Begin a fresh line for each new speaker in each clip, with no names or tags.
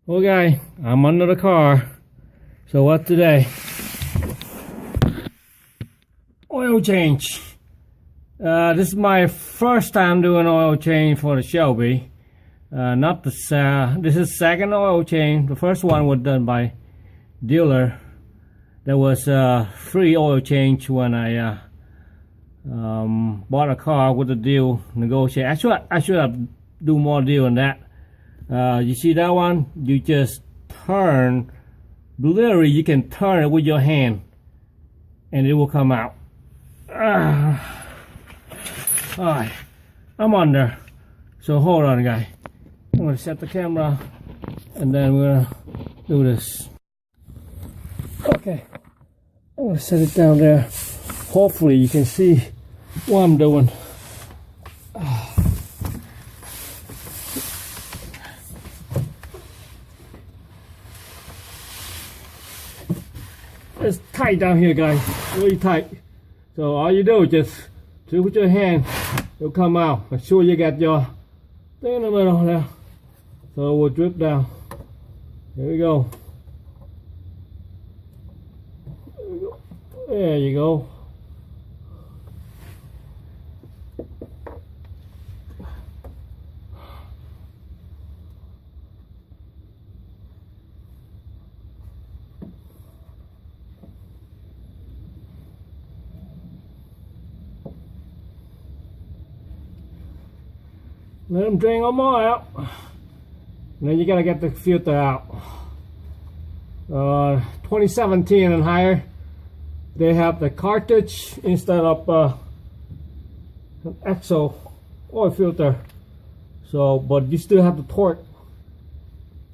Okay, I'm under the car. So what today? Oil change. This is my first time doing oil change for the Shelby. Not the this is second oil change. The first one was done by dealer. There was a free oil change when I bought a car with a deal negotiate. I should have do more deal on that. You see that one? You just turn. Literally, you can turn it with your hand, and it will come out. Alright, I'm under. So hold on, guys. I'm gonna set the camera, and then we're gonna do this. Okay, I'm gonna set it down there. Hopefully, you can see what I'm doing. It's tight down here, guys. Really tight. So all you do is just put your hand, it'll come out. Make sure you got your thing in the middle there. So it will drip down. Here we go. There you go. Let them drain them all out. And then you gotta get the filter out. 2017 and higher, they have the cartridge instead of an exo oil filter. So, but you still have the torque.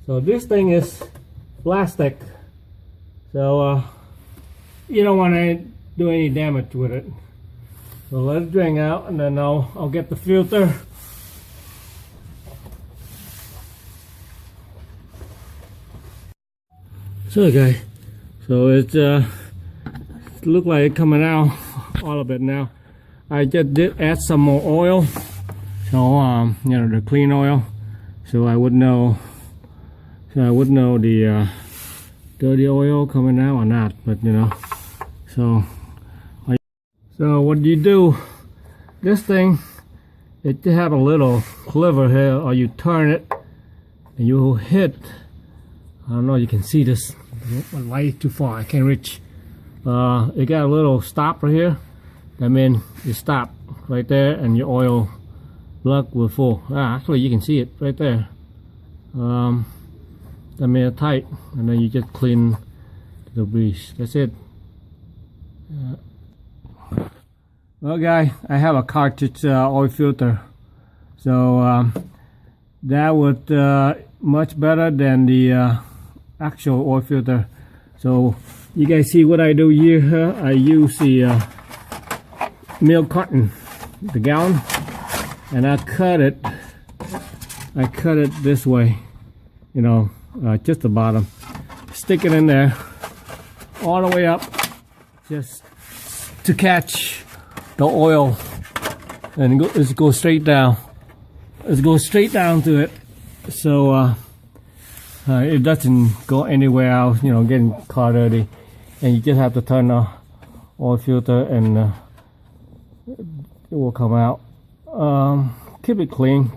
So this thing is plastic. So you don't want to do any damage with it. So let it drain out, and then I'll get the filter. So guys, so it's look like it's coming out all of it now. I just did add some more oil, so you know, the clean oil, so I would know, the dirty oil coming out or not. But you know, so what do you do? This thing, it have a little lever here, or you turn it and you will hit. I don't know, you can see this. My light is too far, I can't reach. It got a little stopper here. That means you stop right there and your oil plug will full. Actually you can see it right there. That means it's tight, and then you just clean the grease. That's it. Well guys, I have a cartridge oil filter. So that would much better than the actual oil filter. So you guys see what I do here. I use the milk carton, the gallon, and I cut it this way, you know, just the bottom, stick it in there all the way up, just to catch the oil, and it goes straight down. It goes straight down to it, so it doesn't go anywhere else, you know, getting car dirty. And you just have to turn the oil filter, and it will come out. Keep it clean.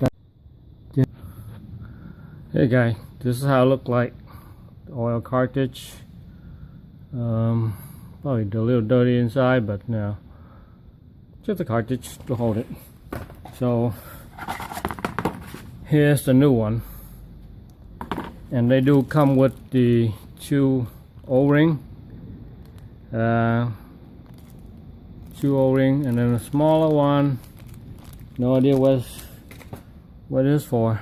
Hey guys, this is how it looks like. The oil cartridge. Probably a little dirty inside, but no, just a cartridge to hold it. So here's the new one. And they do come with the 2 O-ring, 2 O-ring, and then a smaller one. No idea what it is for.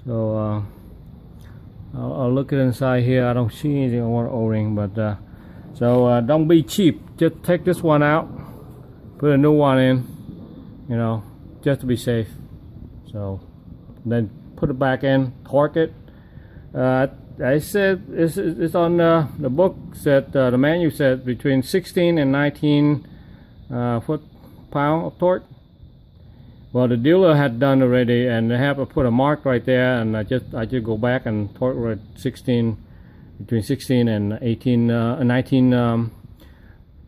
So I'll look it inside here. I don't see anything on O-ring, but so don't be cheap. Just take this one out, put a new one in, you know, just to be safe. So then put it back in, torque it. I said it's on the book said, the manual said between 16 and 19 foot-pound of torque. Well, the dealer had done already, and they have put a mark right there, and I just go back and torque with 16, between 16 and 18, 19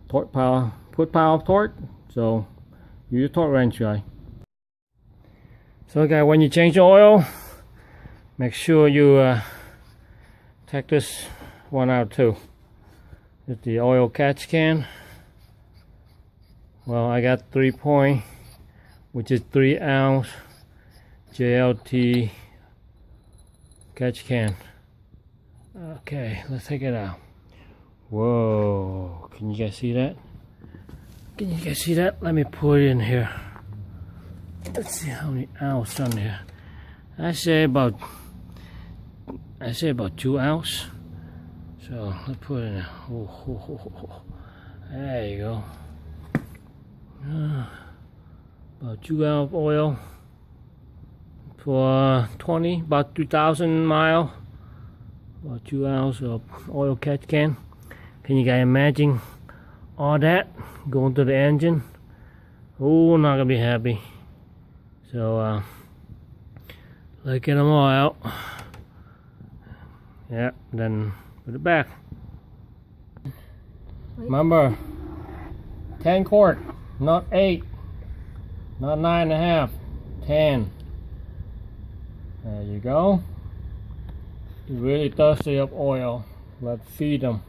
torque power, foot-power torque. So use a torque wrench, guy. So guys, when you change the oil, make sure you take this one out too. It's the oil catch can. Well, I got 3 which is 3 ounce JLT catch can. Okay, let's take it out. Whoa, can you guys see that? Can you guys see that? Let me put it in here. Let's see how many ounces on here. I say about 2 ounces. So let's put it in there. There you go. About 2 ounce oil for about 2,000 miles. About 2 ounces of oil catch can. Can you guys imagine all that going to the engine? Oh, not gonna be happy. So let's get them all out. Yeah, then put it back. Remember, 10 quart, not 8, not 9.5, 10. There you go. You're really thirsty of oil. Let's feed them.